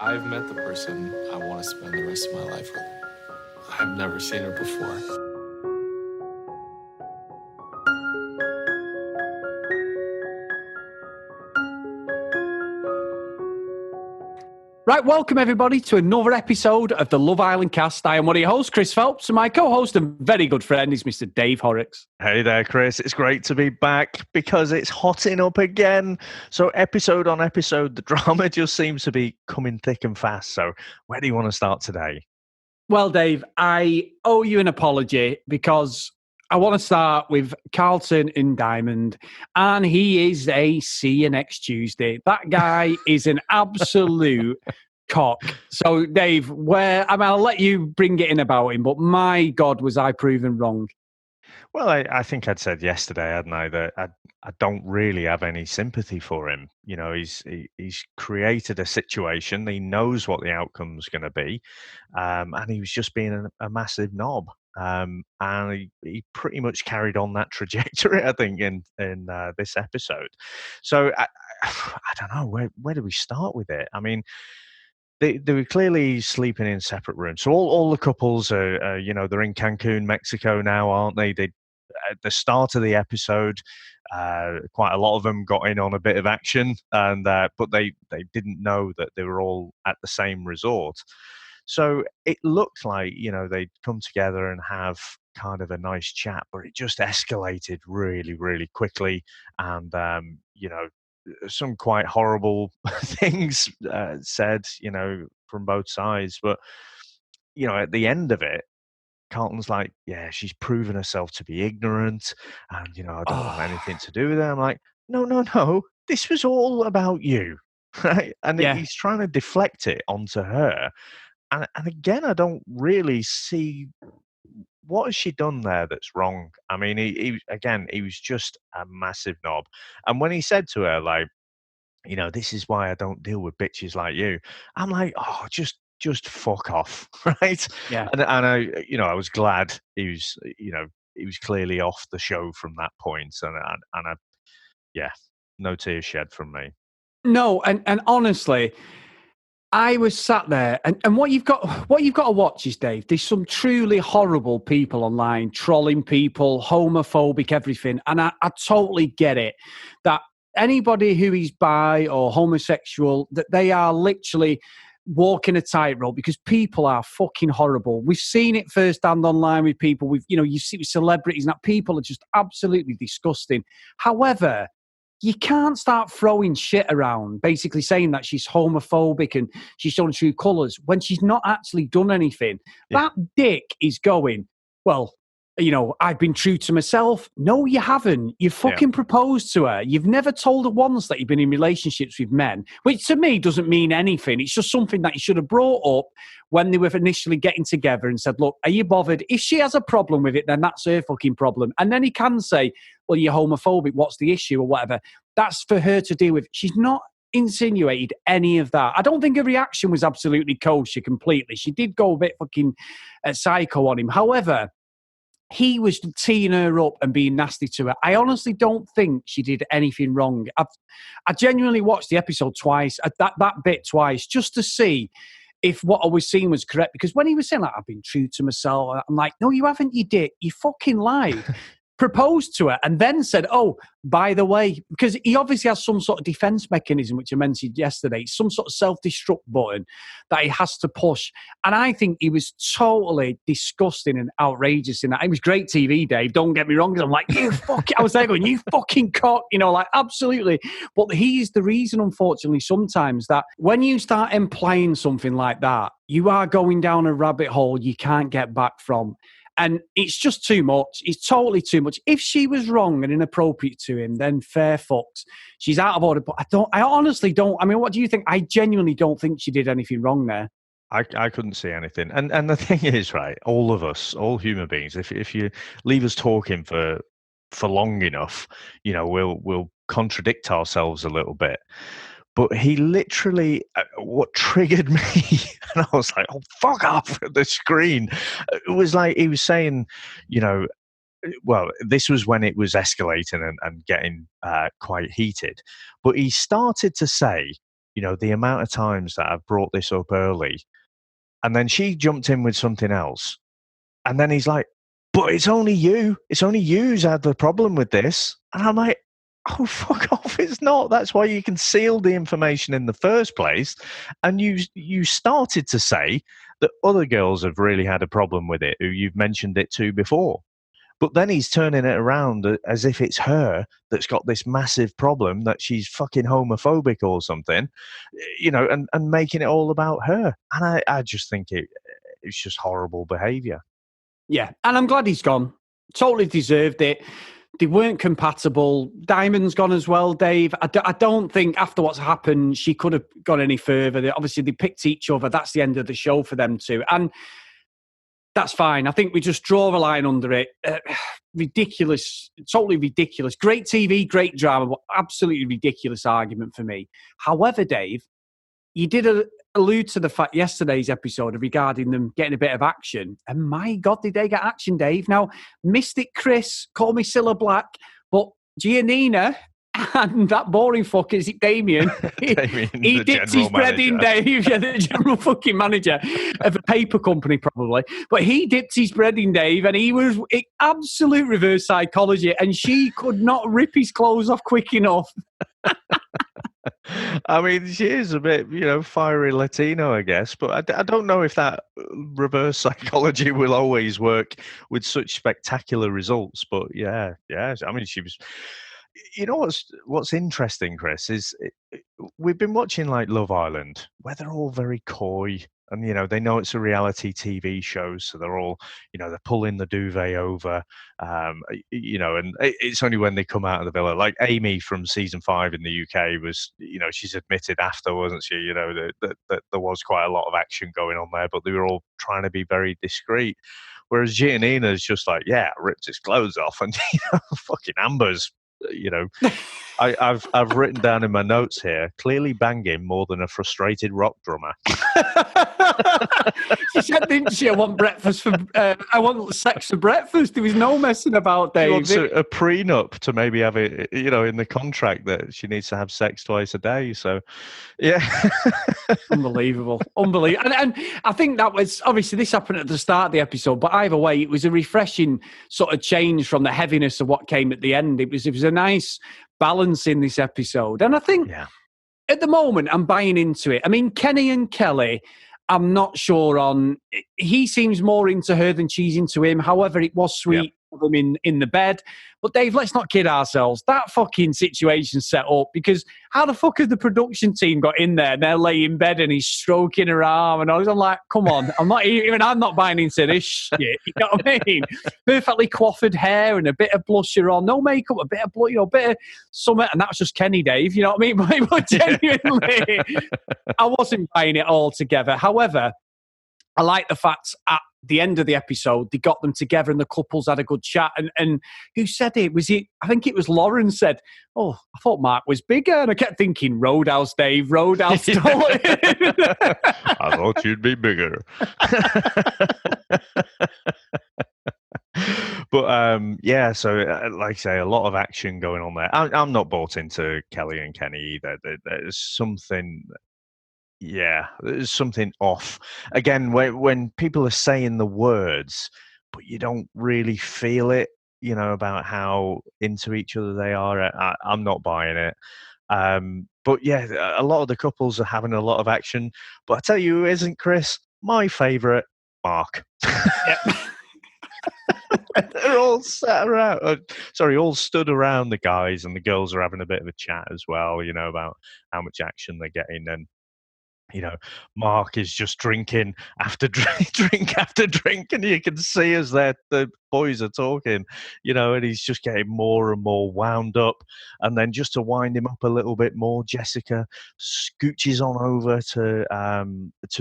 I've met the person I want to spend the rest of my life with. I've never seen her before. Right, welcome everybody to another episode of the Love Island cast. I am one of your hosts, Chris Phelps, and my co-host and very good friend is Mr. Dave Horrocks. Hey there, Chris. It's great to be back because it's hotting up again. So episode on episode, the drama just seems to be coming thick and fast. So where do you want to start today? Well, Dave, I owe you an apology because I want to start with Carlton and Diamond, and he is a see you next Tuesday. That guy is an absolute cock. So, Dave, I'll let you bring it in about him, but my God, was I proven wrong. Well, I think I'd said yesterday, hadn't I, that I don't really have any sympathy for him. You know, he's created a situation. He knows what the outcome's going to be, and he was just being a massive knob. And he pretty much carried on that trajectory, I think, in this episode. So I don't know where do we start with it. I mean, they were clearly sleeping in separate rooms. So all the couples are they're in Cancun, Mexico now, aren't they? They at the start of the episode, quite a lot of them got in on a bit of action, and but they didn't know that they were all at the same resort. So it looked like, they'd come together and have kind of a nice chat, but it just escalated really, really quickly. And, some quite horrible things said, from both sides. But, at the end of it, Carlton's like, yeah, she's proven herself to be ignorant and, I don't want anything to do with her. I'm like, no, this was all about you. Right? And he's trying to deflect it onto her. And again, I don't really see what has she done there that's wrong. I mean, he was just a massive knob. And when he said to her, like, this is why I don't deal with bitches like you, I'm like, oh, just fuck off, right? Yeah. And I was glad he was clearly off the show from that point. And no tears shed from me. No, and honestly, I was sat there, and what you've got to watch is, Dave, there's some truly horrible people online, trolling people, homophobic, everything. And I totally get it, that anybody who is bi or homosexual, that they are literally walking a tightrope because people are fucking horrible. We've seen it firsthand online with people. You see with celebrities, and that people are just absolutely disgusting. However, you can't start throwing shit around, basically saying that she's homophobic and she's showing true colours when she's not actually done anything. Yeah. That dick is going, well, I've been true to myself. No, you haven't. You fucking proposed to her. You've never told her once that you've been in relationships with men, which to me doesn't mean anything. It's just something that you should have brought up when they were initially getting together and said, look, are you bothered? If she has a problem with it, then that's her fucking problem. And then he can say, well, you're homophobic. What's the issue or whatever? That's for her to deal with. She's not insinuated any of that. I don't think her reaction was absolutely kosher completely. She did go a bit fucking psycho on him. However, he was teeing her up and being nasty to her. I honestly don't think she did anything wrong. I genuinely watched the episode twice, that bit twice, just to see if what I was seeing was correct. Because when he was saying, like, I've been true to myself, I'm like, no, you haven't, you dick. You fucking lied. Proposed to her and then said, oh, by the way, because he obviously has some sort of defense mechanism, which I mentioned yesterday, some sort of self-destruct button that he has to push. And I think he was totally disgusting and outrageous in that. It was great TV, Dave. Don't get me wrong. I'm like, you fucking, I was there going, you fucking cock, like absolutely. But he's the reason, unfortunately, sometimes that when you start implying something like that, you are going down a rabbit hole you can't get back from. And it's just too much. It's totally too much. If she was wrong and inappropriate to him, then fair fucks. She's out of order. But I honestly don't. I mean, what do you think? I genuinely don't think she did anything wrong there. I couldn't see anything. And the thing is, right, all of us, all human beings, if you leave us talking for long enough, we'll contradict ourselves a little bit. But he literally, what triggered me, and I was like, oh, fuck off at the screen. It was like he was saying, well, this was when it was escalating and getting quite heated. But he started to say, the amount of times that I've brought this up early, and then she jumped in with something else, and then he's like, but it's only you. It's only you who's had the problem with this. And I'm like, oh, fuck off. It's not. That's why you concealed the information in the first place. And you started to say that other girls have really had a problem with it, who you've mentioned it to before. But then he's turning it around as if it's her that's got this massive problem, that she's fucking homophobic or something, and making it all about her. And I just think it's just horrible behaviour. Yeah, and I'm glad he's gone. Totally deserved it. They weren't compatible. Diamond's gone as well, Dave. I don't think after what's happened, she could have gone any further. Obviously, they picked each other. That's the end of the show for them two. And that's fine. I think we just draw a line under it. Ridiculous. Totally ridiculous. Great TV, great drama, but absolutely ridiculous argument for me. However, Dave, you did allude to the fact yesterday's episode regarding them getting a bit of action. And my God, did they get action, Dave? Now, Mystic Chris, call me Cilla Black, but Giannina and that boring fucker, is it Damien? he dipped his bread in, Dave. Yeah, the general fucking manager of a paper company, probably. But he dipped his bread in, Dave, and he was absolute reverse psychology, and she could not rip his clothes off quick enough. I mean, she is a bit, fiery Latino, I guess, but I don't know if that reverse psychology will always work with such spectacular results. But yeah. I mean, she was. You know what's interesting, Chris, is we've been watching like Love Island, where they're all very coy, and they know it's a reality TV show, so they're all they're pulling the duvet over, and it's only when they come out of the villa, like Amy from season 5 in the UK was, she's admitted after, wasn't she, that there was quite a lot of action going on there, but they were all trying to be very discreet. Whereas Giannina's just like, yeah, ripped his clothes off, and fucking Amber's. I've written down in my notes here, clearly banging more than a frustrated rock drummer. She said, didn't she? I want sex for breakfast. There was no messing about, Dave. She wants a prenup to maybe have it, in the contract that she needs to have sex twice a day. So, yeah. Unbelievable. And I think that was, obviously this happened at the start of the episode, but either way, it was a refreshing sort of change from the heaviness of what came at the end. It was a nice balance in this episode. And I think at the moment, I'm buying into it. I mean, Kenny and Kelly, I'm not sure on. He seems more into her than she's into him. However, it was sweet of them in the bed. But Dave, let's not kid ourselves. That fucking situation set up, because how the fuck has the production team got in there and they're laying in bed and he's stroking her arm and all? I'm like, come on, I'm not buying into this shit. You know what I mean? Perfectly coiffed hair and a bit of blusher on, no makeup, a bit of blood, a bit of summer, and that's just Kenny, Dave. You know what I mean? But genuinely, I wasn't buying it all together. However, I like the fact at the end of the episode, they got them together and the couples had a good chat. And who said it? I think it was Lauren said, oh, I thought Mark was bigger. And I kept thinking, Roadhouse, Dave, Roadhouse. I thought you'd be bigger. But so like I say, a lot of action going on there. I'm not bought into Kelly and Kenny either. There's something... Yeah, there's something off. Again, when people are saying the words, but you don't really feel it, about how into each other they are, I'm not buying it. But yeah, a lot of the couples are having a lot of action. But I tell you who isn't, Chris? My favourite, Mark. They're all sat around. All stood around the guys, and the girls are having a bit of a chat as well, about how much action they're getting. And Mark is just drinking after drink after drink, and you can see as the boys are talking, and he's just getting more and more wound up. And then just to wind him up a little bit more, Jessica scooches on over to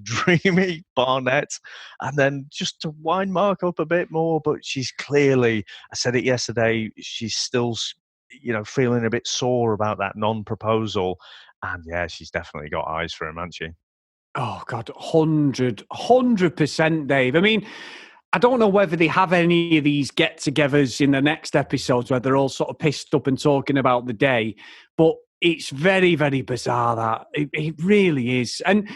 Dreamy Barnett, and then just to wind Mark up a bit more. But she's clearly, I said it yesterday, she's still, feeling a bit sore about that non-proposal. And yeah, she's definitely got eyes for him, hasn't she? Oh, God, 100%, Dave. I mean, I don't know whether they have any of these get-togethers in the next episodes where they're all sort of pissed up and talking about the day. But It's very, very bizarre, that. It really is. And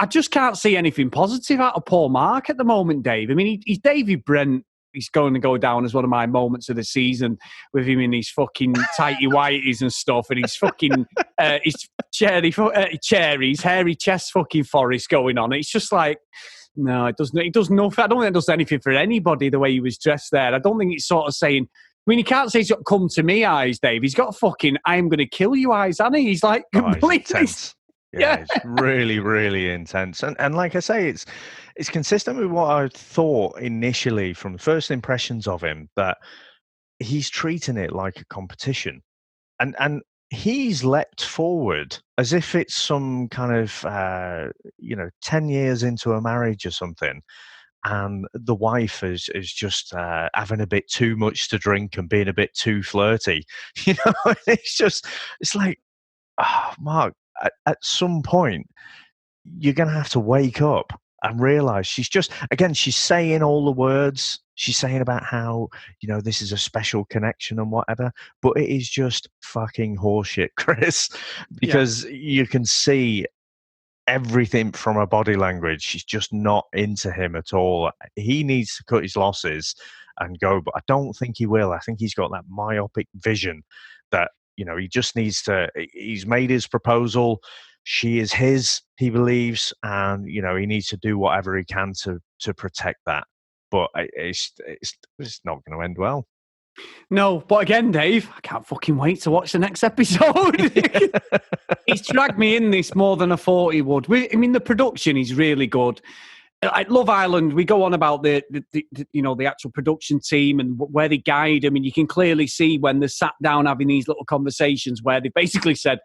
I just can't see anything positive out of Paul Mark at the moment, Dave. I mean, he's Davy Brent. He's going to go down as one of my moments of the season with him in his fucking tighty whities and stuff, and his fucking his cherries, hairy chest fucking forest going on. It's just like, no, it doesn't. It does nothing. I don't think it does anything for anybody the way he was dressed there. I don't think it's sort of saying. I mean, he can't say he's got come to me eyes, Dave. He's got fucking I'm going to kill you eyes, hasn't he? He's like completely. Intense. Yeah, it's really, really intense. And like I say, it's consistent with what I thought initially from first impressions of him, that he's treating it like a competition. And he's leapt forward as if it's some kind of 10 years into a marriage or something. And the wife is just having a bit too much to drink and being a bit too flirty. It's like, oh, Mark, at some point, you're going to have to wake up and realize she's saying all the words. She's saying about how, this is a special connection and whatever, but it is just fucking horseshit, Chris, because you can see everything from her body language. She's just not into him at all. He needs to cut his losses and go, but I don't think he will. I think he's got that myopic vision that, he just needs to, he's made his proposal. She is his, he believes, and, he needs to do whatever he can to protect that. But it's not going to end well. No, but again, Dave, I can't fucking wait to watch the next episode. He's dragged me in this more than I thought he would. The production is really good. At Love Island, we go on about the actual production team and where they guide them, and you can clearly see when they're sat down having these little conversations where they basically said,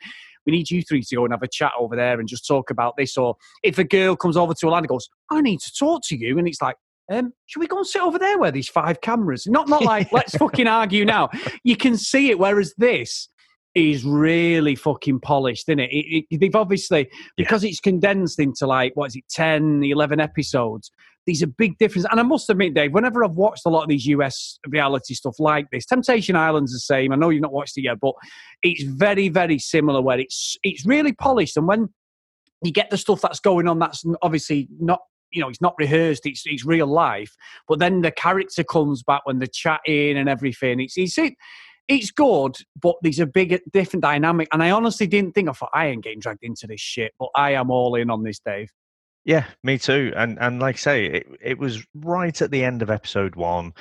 we need you three to go and have a chat over there and just talk about this. Or if a girl comes over to a lad and goes, I need to talk to you, and it's like, should we go and sit over there where there's 5 cameras? Not like, let's fucking argue now. You can see it, whereas this is really fucking polished, isn't it? They've obviously, because it's condensed into 10, 11 episodes, there's a big difference. And I must admit, Dave, whenever I've watched a lot of these US reality stuff like this, Temptation Island's the same. I know you've not watched it yet, but it's very, very similar where it's really polished. And when you get the stuff that's going on, that's obviously not, it's not rehearsed, it's real life. But then the character comes back when they're chatting and everything. It's good, but there's a big, different dynamic. And I honestly didn't think, I thought, I ain't getting dragged into this shit. But I am all in on this, Dave. Yeah, me too. And like I say, it was right at the end of episode 1.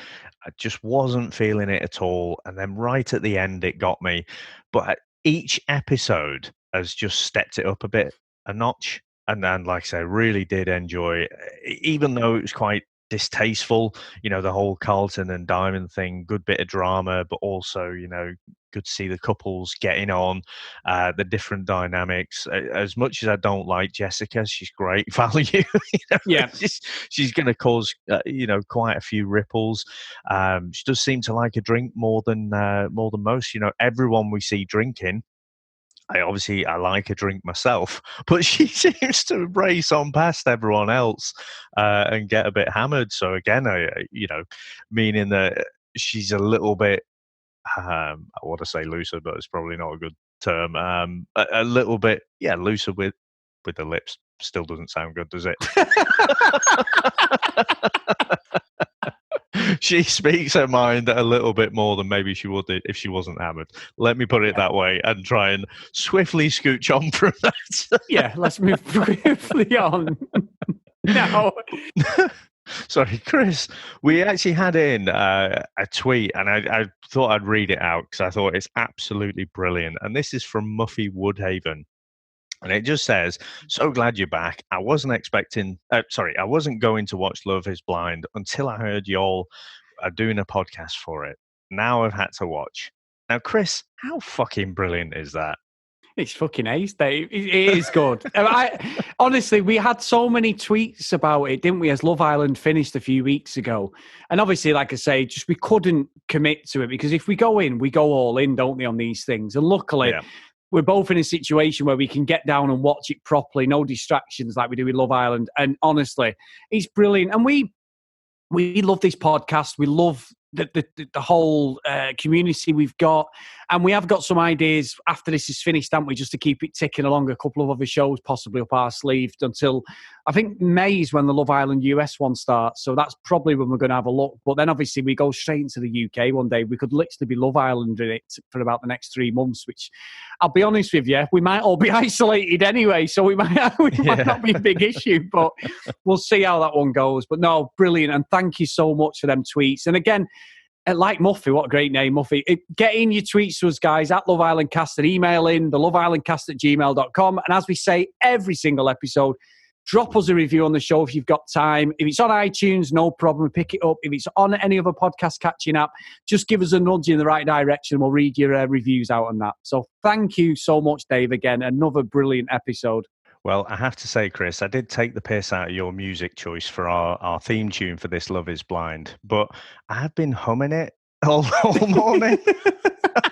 I just wasn't feeling it at all. And then right at the end, it got me. But each episode has just stepped it up a notch. And then, like I say, really did enjoy it, even though it was quite distasteful, the whole Carlton and Diamond thing. Good bit of drama, but also, good to see the couples getting on, the different dynamics. As much as I don't like Jessica, she's great value. Yeah, she's going to cause quite a few ripples. She does seem to like a drink more than most. Everyone we see drinking, I like a drink myself, but she seems to race on past everyone else and get a bit hammered. So again, meaning that she's a little bit, I want to say looser, but it's probably not a good term. A little bit, looser with the lips. Still doesn't sound good, does it? She speaks her mind a little bit more than maybe she would if she wasn't hammered. Let me put it that way and try and swiftly scooch on from that. Yeah, let's move swiftly on. Now. Sorry, Chris. We actually had in a tweet, and I thought I'd read it out because I thought it's absolutely brilliant. And this is from Muffy Woodhaven. And it just says, so glad you're back. I wasn't going to watch Love Is Blind until I heard y'all are doing a podcast for it. Now I've had to watch. Now, Chris, how fucking brilliant is that? It's fucking ace, Dave. It is good. Honestly, we had so many tweets about it, didn't we, as Love Island finished a few weeks ago. And obviously, like I say, just we couldn't commit to it because if we go in, we go all in, don't we, on these things? And luckily, we're both in a situation where we can get down and watch it properly, no distractions like we do with Love Island. And honestly, it's brilliant. And we love this podcast. We love the whole community we've got. And we have got some ideas after this is finished, haven't we, just to keep it ticking along, a couple of other shows possibly up our sleeve until, I think, May is when the Love Island US one starts. So that's probably when we're going to have a look. But then obviously we go straight into the UK one day. We could literally be Love Island in it for about the next 3 months, which I'll be honest with you, we might all be isolated anyway. So we might not be a big issue, but we'll see how that one goes. But no, brilliant. And thank you so much for them tweets. And again, like Muffy, what a great name, Muffy. Get in your tweets to us, guys, at Love Island Cast, and email in the loveislandcast@gmail.com. And as we say every single episode, drop us a review on the show if you've got time. If it's on iTunes, no problem, pick it up. If it's on any other podcast catching app, just give us a nudge in the right direction. We'll read your reviews out on that. So thank you so much, Dave, again. Another brilliant episode. Well, I have to say, Chris, I did take the piss out of your music choice for our theme tune for this Love Is Blind, but I've been humming it all morning.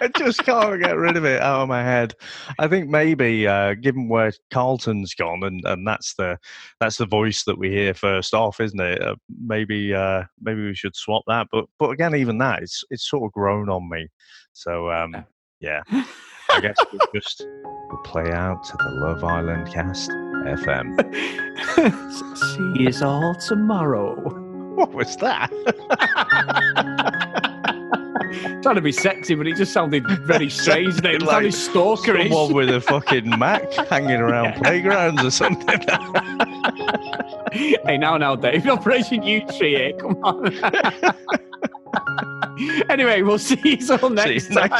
I just can't get rid of it out of my head. I think maybe, given where Carlton's gone, and that's the voice that we hear first off, isn't it? Maybe we should swap that. But again, even that, it's sort of grown on me. So yeah, I guess we'll play out to the Love Island Cast FM. See you all tomorrow. What was that? Trying to be sexy, but it just sounded very strange. It sounded stalkerish. Someone with a fucking Mac hanging around playgrounds or something. Hey, now, Dave. Operation U-Tree here. Come on. Anyway, we'll see you all next time.